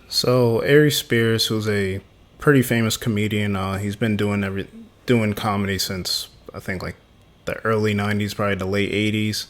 So Aries Spears, who's a pretty famous comedian, he's been doing comedy since I think like the early '90s, probably the late '80s.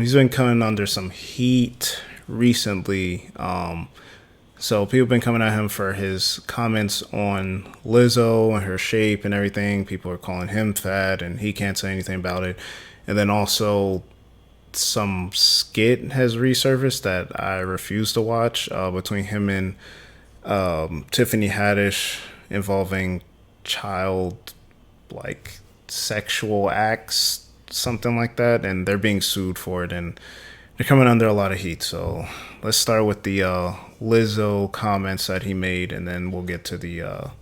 He's been coming under some heat recently. So people have been coming at him for his comments on Lizzo and her shape and everything. People are calling him fat, and he can't say anything about it. And then also some skit has resurfaced that I refuse to watch between him and Tiffany Haddish involving child like sexual acts, something like that, and they're being sued for it, and they're coming under a lot of heat. So let's start with the Lizzo comments that he made, and then we'll get to the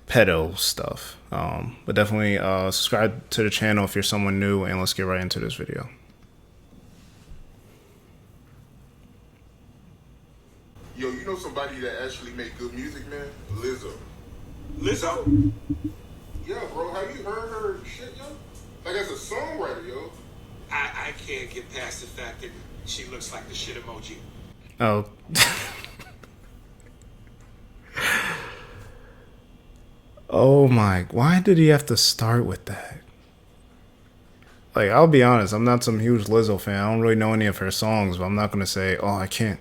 pedo stuff. But definitely subscribe to the channel if you're someone new, and let's get right into this video. Yo, you know somebody that actually make good music, man? Lizzo. Lizzo? Yeah, bro. Have you heard her shit, yo? Like, as a songwriter, yo. I can't get past the fact that she looks like the shit emoji. Oh. Oh my, why did he have to start with that? Like, I'll be honest, I'm not some huge Lizzo fan. I don't really know any of her songs, but I'm not going to say, oh, I can't.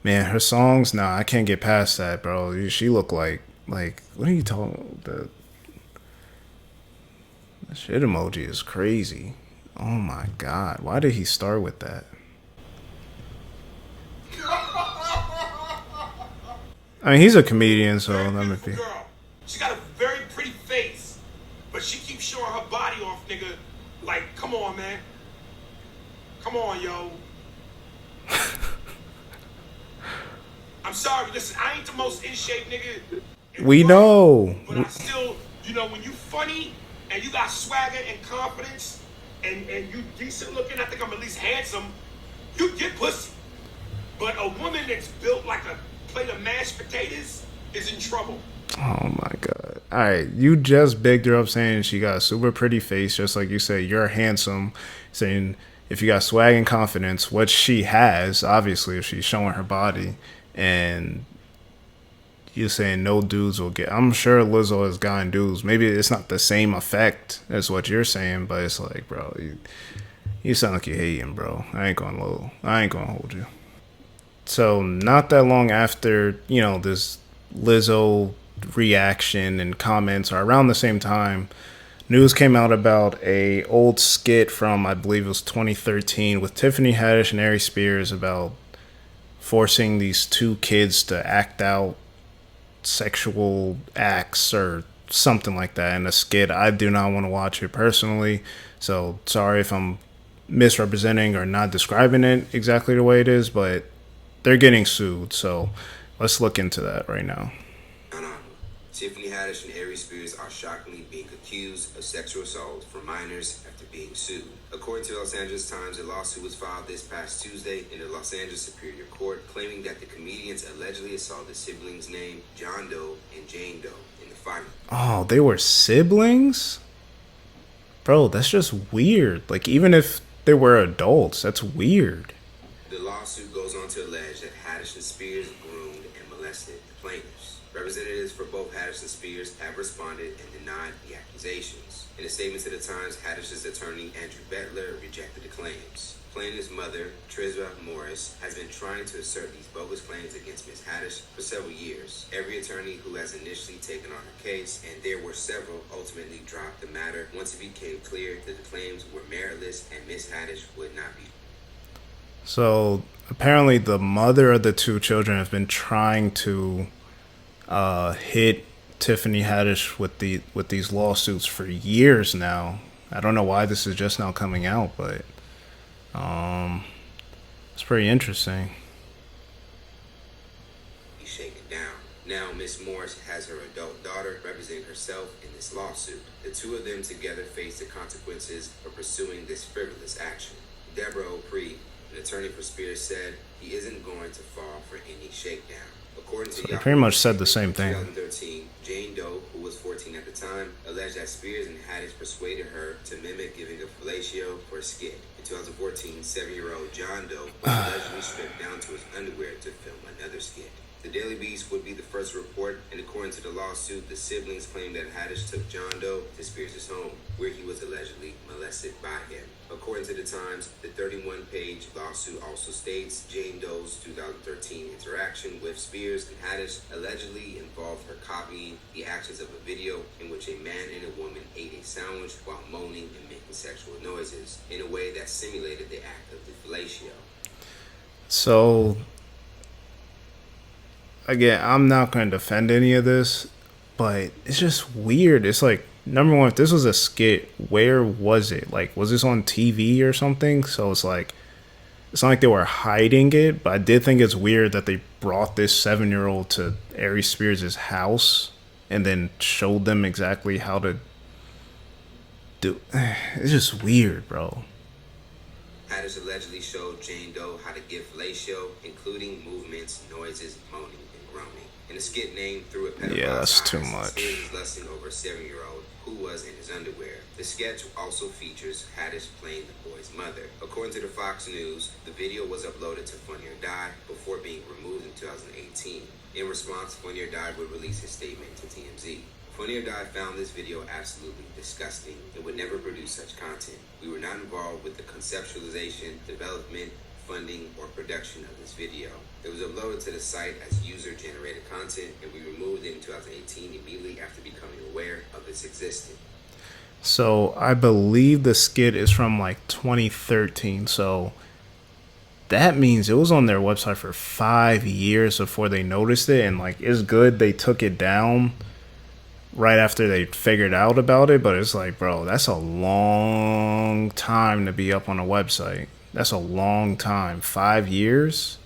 Man, her songs, nah, I can't get past that, bro. She look like, what are you talking about? The shit emoji is crazy. Oh my God, why did he start with that? I mean, he's a comedian, so Very that might beautiful be. girl. She got a very pretty face, but she keeps showing her body off, nigga. Like, come on, man. Come on, yo. I'm sorry, listen, I ain't the most in shape nigga. We know. But I still, you know, when you funny and you got swagger and confidence and you decent looking, I think I'm at least handsome, you get pussy. But a woman that's built like a plate of mashed potatoes is in trouble. Oh my God. All right, you just bigged her up saying she got a super pretty face, just like you said, you're handsome, saying if you got swag and confidence, which she has, obviously, if she's showing her body, and you're saying no dudes will get. I'm sure Lizzo has gotten dudes. Maybe it's not the same effect as what you're saying, but it's like, bro, you sound like you're hating, bro. I ain't gonna hold you. So not that long after, this Lizzo reaction and comments, or around the same time, news came out about a old skit from, I believe it was 2013, with Tiffany Haddish and Aries Spears about forcing these two kids to act out sexual acts or something like that in a skit. I do not want to watch it personally, so sorry if I'm misrepresenting or not describing it exactly the way it is, but they're getting sued, so let's look into that right now. Tiffany Haddish and Aries Spears are shockingly being accused of sexual assault from minors after being sued. According to Los Angeles Times, a lawsuit was filed this past Tuesday in the Los Angeles Superior Court, claiming that the comedians allegedly assaulted siblings named John Doe and Jane Doe in the fight. Oh, they were siblings? Bro, that's just weird. Like, even if they were adults, that's weird. The lawsuit goes on to allege that Haddish and Spears groomed and molested the plaintiffs. Representatives for both Haddish and Spears have responded and denied the accusations. In a statement to the Times, Haddish's attorney, Andrew Bettler, rejected the claims. Plaintiff's mother, Trisha Morris, has been trying to assert these bogus claims against Ms. Haddish for several years. Every attorney who has initially taken on her case, and there were several, ultimately dropped the matter once it became clear that the claims were meritless and Ms. Haddish would not be. So apparently the mother of the two children have been trying to hit Tiffany Haddish with these lawsuits for years now. I don't know why this is just now coming out, but it's pretty interesting. He's shaken down. Now Miss Morris has her adult daughter representing herself in this lawsuit. The two of them together face the consequences of pursuing this frivolous action. Deborah O'Pree, an attorney for Spears, said he isn't going to fall for any shakedown. According to So they Yahoo, pretty much said the same in thing. 2013, Jane Doe, who was 14 at the time, alleged that Spears and Haddish persuaded her to mimic giving a fellatio for a skit. In 2014, 7-year-old John Doe was allegedly stripped down to his underwear to film another skit. The Daily Beast would be the first to report, and according to the lawsuit, the siblings claimed that Haddish took John Doe to Spears' home, where he was allegedly molested by him. According to the Times, the 31-page lawsuit also states Jane Doe's 2013 interaction with Spears and Haddish allegedly involved her copying the actions of a video in which a man and a woman ate a sandwich while moaning and making sexual noises in a way that simulated the act of the fellatio. So, again, I'm not going to defend any of this, but it's just weird. It's like, number one, if this was a skit, where was it? Like, was this on TV or something? So it's like, it's not like they were hiding it, but I did think it's weird that they brought this 7-year-old to Aries Spears' house and then showed them exactly how to do. It's just weird, bro. Haddish allegedly showed Jane Doe how to give fellatio, including movements, noises, moaning, and groaning. In a skit named Through a Pedophile's Yeah, that's Eyes, too much. Spears is lusting over a 7-year-old who was in his underwear. The sketch also features Haddish playing the boy's mother. According to the Fox News, the video was uploaded to Funny or Die before being removed in 2018. In response, Funny or Die would release his statement to TMZ. Funny or Die found this video absolutely disgusting and would never produce such content. We were not involved with the conceptualization, development, funding, or production of this video. It was uploaded to the site as user-generated content, and we removed it in 2018 immediately after becoming aware of its existence. So I believe the skit is from like 2013. So that means it was on their website for 5 years before they noticed it. And like, it's good they took it down right after they figured out about it. But it's like, bro, that's a long time to be up on a website. That's a long time. 5 years?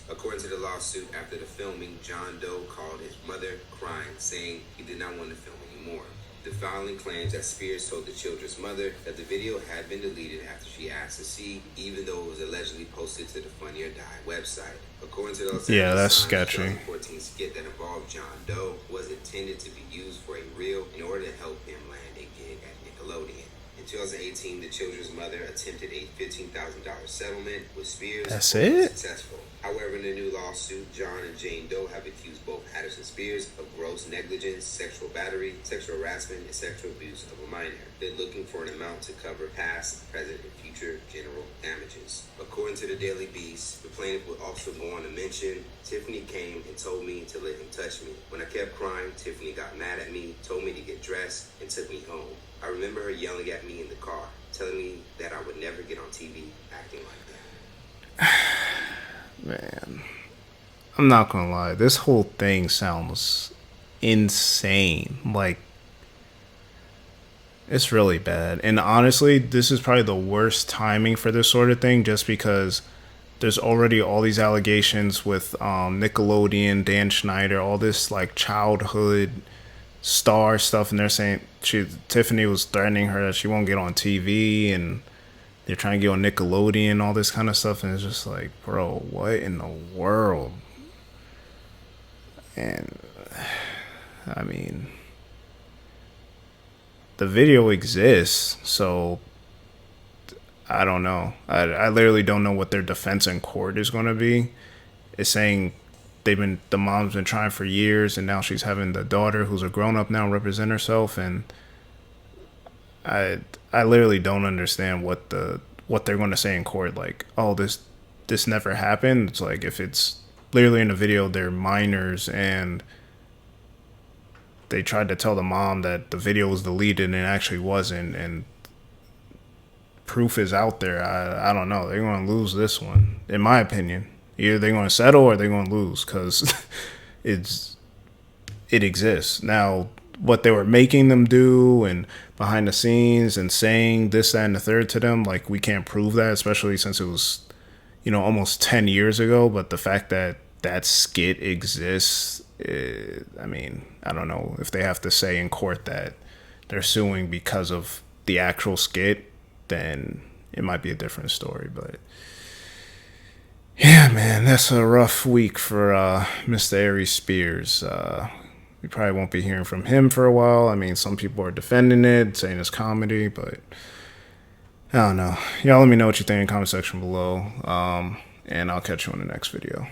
According to the lawsuit, after the filming, John Doe called his mother crying, saying he did not want to film anymore. The filing claims that Spears told the children's mother that the video had been deleted after she asked to see, even though it was allegedly posted to the Funny or Die website. According to the Los Yeah, Angeles that's Times, sketchy. 2014 skit that involved John Doe was intended to be used for a reel in order to help him land a gig at Nickelodeon. In 2018, the children's mother attempted a $15,000 settlement with Spears. That's but was it? successful. However, in the new lawsuit, John and Jane Doe have accused both Haddish and Spears of gross negligence, sexual battery, sexual harassment, and sexual abuse of a minor. They're looking for an amount to cover past, present, and future general damages. According to the Daily Beast, the plaintiff would also go on to mention, Tiffany came and told me to let him touch me. When I kept crying, Tiffany got mad at me, told me to get dressed, and took me home. I remember her yelling at me in the car, telling me that I would never get on TV acting like that. Man, I'm not gonna lie. This whole thing sounds insane. Like, it's really bad. And honestly, this is probably the worst timing for this sort of thing, just because there's already all these allegations with Nickelodeon, Dan Schneider, all this like childhood star stuff, and they're saying Tiffany was threatening her that she won't get on TV, and they're trying to get on Nickelodeon, all this kind of stuff, and it's just like, bro, what in the world? And I mean, the video exists, so I don't know. I literally don't know what their defense in court is going to be. It's saying the mom's been trying for years, and now she's having the daughter, who's a grown up now, represent herself, and I literally don't understand what they're going to say in court. Like, oh, this never happened. It's like, if it's literally in the video, they're minors, and they tried to tell the mom that the video was deleted and it actually wasn't, and proof is out there. I don't know. They're going to lose this one, in my opinion. Either they're going to settle or they're going to lose, because it exists. Now, what they were making them do and behind the scenes and saying this, that, and the third to them, like, we can't prove that, especially since it was, almost 10 years ago. But the fact that that skit exists, I mean, I don't know if they have to say in court that they're suing because of the actual skit, then it might be a different story. But yeah, man, that's a rough week for Mr. Aries Spears. We probably won't be hearing from him for a while. I mean, some people are defending it, saying it's comedy, but I don't know. Y'all let me know what you think in the comment section below, and I'll catch you in the next video.